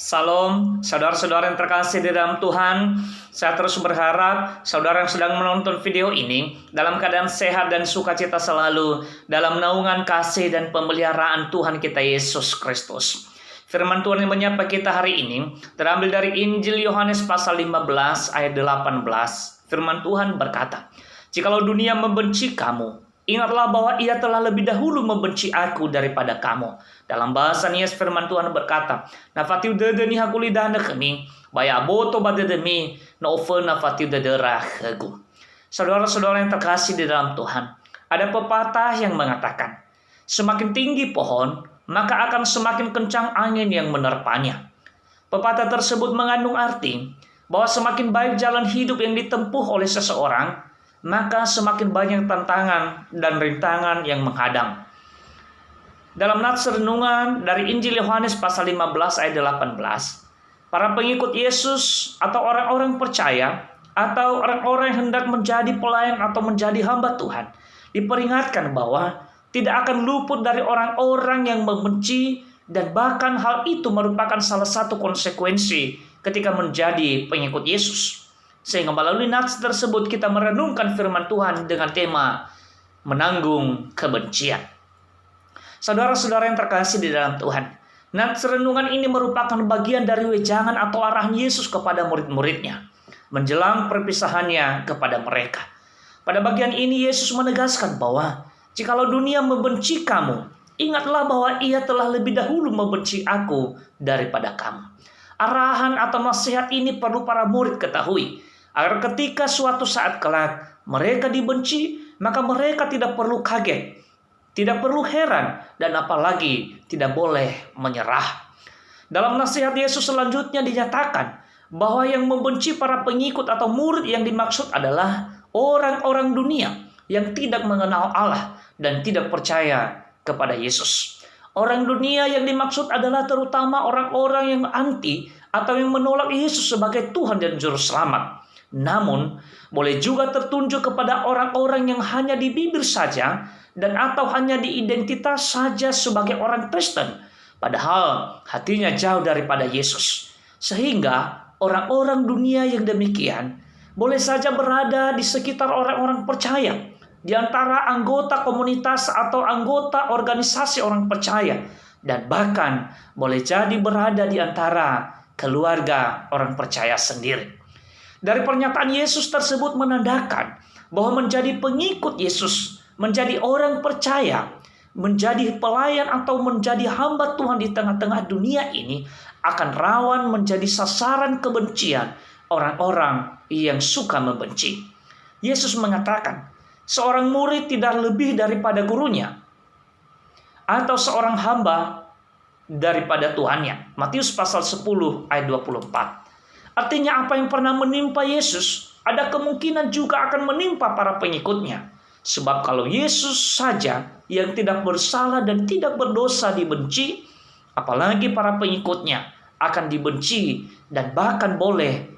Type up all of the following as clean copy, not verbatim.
Salam, saudara-saudara yang terkasih di dalam Tuhan. Saya terus berharap saudara yang sedang menonton video ini dalam keadaan sehat dan sukacita selalu dalam naungan kasih dan pemeliharaan Tuhan kita Yesus Kristus. Firman Tuhan yang menyapa kita hari ini terambil dari Injil Yohanes pasal 15 ayat 18. Firman Tuhan berkata, "Jikalau dunia membenci kamu, ingatlah bahwa ia telah lebih dahulu membenci aku daripada kamu." Dalam bahasa Nias firman Tuhan berkata, "Nafatiu dedeni hakulidana kami, baya boto badedemi, no ofe nafatiu dederah hegu." Saudara-saudara yang terkasih di dalam Tuhan, ada pepatah yang mengatakan, semakin tinggi pohon, maka akan semakin kencang angin yang menerpanya. Pepatah tersebut mengandung arti bahwa semakin baik jalan hidup yang ditempuh oleh seseorang, maka semakin banyak tantangan dan rintangan yang menghadang. Dalam nats renungan dari Injil Yohanes pasal 15 ayat 18, para pengikut Yesus atau orang-orang percaya atau orang-orang yang hendak menjadi pelayan atau menjadi hamba Tuhan diperingatkan bahwa tidak akan luput dari orang-orang yang membenci, dan bahkan hal itu merupakan salah satu konsekuensi ketika menjadi pengikut Yesus. Sehingga melalui nats tersebut kita merenungkan firman Tuhan dengan tema menanggung kebencian. Saudara-saudara yang terkasih di dalam Tuhan, nats renungan ini merupakan bagian dari wejangan atau arahan Yesus kepada murid-muridnya menjelang perpisahannya kepada mereka. Pada bagian ini Yesus menegaskan bahwa jikalau dunia membenci kamu, ingatlah bahwa ia telah lebih dahulu membenci aku daripada kamu. Arahan atau nasihat ini perlu para murid ketahui, agar ketika suatu saat kelak mereka dibenci, maka mereka tidak perlu kaget, tidak perlu heran, dan apalagi tidak boleh menyerah. Dalam nasihat Yesus selanjutnya dinyatakan bahwa yang membenci para pengikut atau murid yang dimaksud adalah orang-orang dunia yang tidak mengenal Allah dan tidak percaya kepada Yesus. Orang dunia yang dimaksud adalah terutama orang-orang yang anti atau yang menolak Yesus sebagai Tuhan dan Juru Selamat. Namun, boleh juga tertunjuk kepada orang-orang yang hanya di bibir saja dan atau hanya di identitas saja sebagai orang Kristen, padahal hatinya jauh daripada Yesus. Sehingga orang-orang dunia yang demikian boleh saja berada di sekitar orang-orang percaya, di antara anggota komunitas atau anggota organisasi orang percaya, dan bahkan boleh jadi berada di antara keluarga orang percaya sendiri. Dari pernyataan Yesus tersebut menandakan bahwa menjadi pengikut Yesus, menjadi orang percaya, menjadi pelayan atau menjadi hamba Tuhan di tengah-tengah dunia ini akan rawan menjadi sasaran kebencian orang-orang yang suka membenci. Yesus mengatakan, seorang murid tidak lebih daripada gurunya, atau seorang hamba daripada Tuhannya. Matius pasal 10 ayat 24. Artinya apa yang pernah menimpa Yesus, ada kemungkinan juga akan menimpa para pengikutnya. Sebab kalau Yesus saja yang tidak bersalah dan tidak berdosa dibenci, apalagi para pengikutnya akan dibenci dan bahkan boleh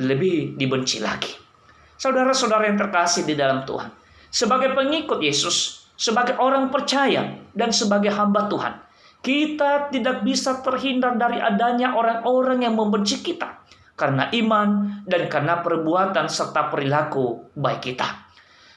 lebih dibenci lagi. Saudara-saudara yang terkasih di dalam Tuhan, sebagai pengikut Yesus, sebagai orang percaya dan sebagai hamba Tuhan, kita tidak bisa terhindar dari adanya orang-orang yang membenci kita karena iman dan karena perbuatan serta perilaku baik kita.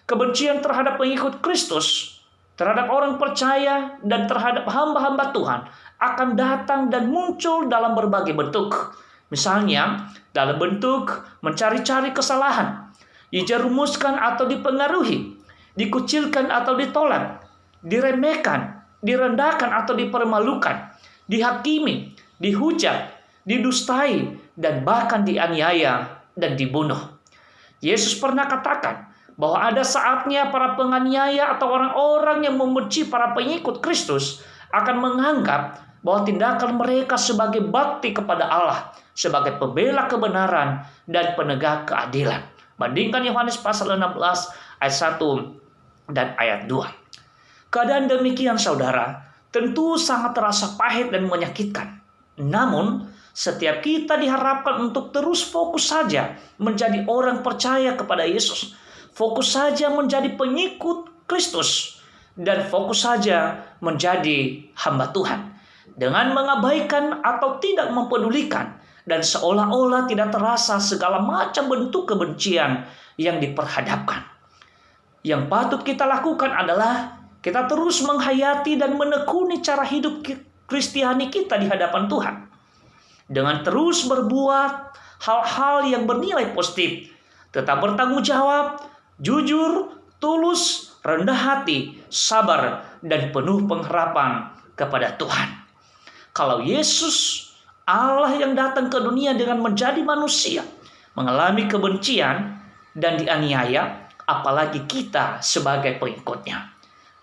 Kebencian terhadap pengikut Kristus, terhadap orang percaya, dan terhadap hamba-hamba Tuhan akan datang dan muncul dalam berbagai bentuk. Misalnya, dalam bentuk mencari-cari kesalahan, dijerumuskan atau dipengaruhi, dikucilkan atau ditolak, diremehkan, direndahkan atau dipermalukan, dihakimi, dihujat, didustai, dan bahkan dianiaya dan dibunuh. Yesus pernah katakan bahwa ada saatnya para penganiaya atau orang-orang yang membenci para pengikut Kristus akan menganggap bahwa tindakan mereka sebagai bakti kepada Allah, sebagai pembela kebenaran dan penegak keadilan. Bandingkan Yohanes pasal 16 ayat 1 dan ayat 2. Keadaan demikian, saudara, tentu sangat terasa pahit dan menyakitkan. Namun, setiap kita diharapkan untuk terus fokus saja menjadi orang percaya kepada Yesus. Fokus saja menjadi pengikut Kristus. Dan fokus saja menjadi hamba Tuhan. dengan mengabaikan atau tidak mempedulikan, dan seolah-olah tidak terasa segala macam bentuk kebencian yang diperhadapkan. Yang patut kita lakukan adalah kita terus menghayati dan menekuni cara hidup Kristiani kita di hadapan Tuhan, dengan terus berbuat hal-hal yang bernilai positif, tetap bertanggung jawab, jujur, tulus, rendah hati, sabar, dan penuh pengharapan kepada Tuhan. Kalau Yesus, Allah yang datang ke dunia dengan menjadi manusia, mengalami kebencian dan dianiaya, apalagi kita sebagai pengikutnya,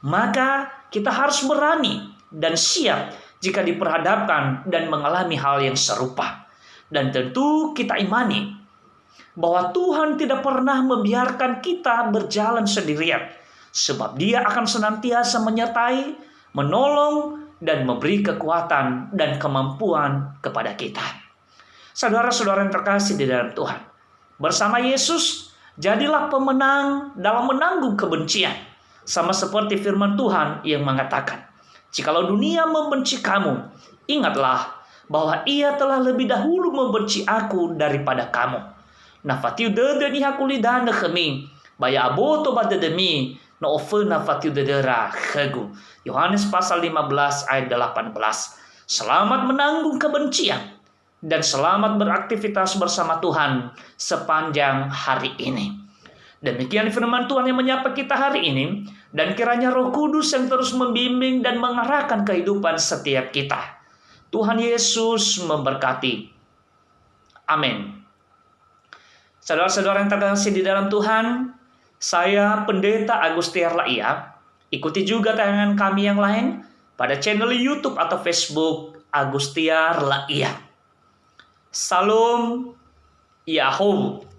maka kita harus berani dan siap jika diperhadapkan dan mengalami hal yang serupa. Dan tentu kita imani bahwa Tuhan tidak pernah membiarkan kita berjalan sendirian, sebab Dia akan senantiasa menyertai, menolong, dan memberi kekuatan dan kemampuan kepada kita. Saudara-saudara yang terkasih di dalam Tuhan, bersama Yesus, jadilah pemenang dalam menanggung kebencian. Sama seperti firman Tuhan yang mengatakan, "Jikalau dunia membenci kamu, ingatlah bahwa ia telah lebih dahulu membenci aku daripada kamu. Nafatiu dedeni hakulidana kami, baya aboto badedemi, no ofena fatiu dedera khegu." Yohanes pasal 15 ayat 18. Selamat menanggung kebencian dan selamat beraktivitas bersama Tuhan sepanjang hari ini. Demikian firman Tuhan yang menyapa kita hari ini, dan kiranya Roh Kudus yang terus membimbing dan mengarahkan kehidupan setiap kita. Tuhan Yesus memberkati. Amin. Saudara-saudara yang terkasih di dalam Tuhan, saya Pendeta Agustiar Laia. Ikuti juga tayangan kami yang lain pada channel YouTube atau Facebook Agustiar Laia. Salam Yahoo.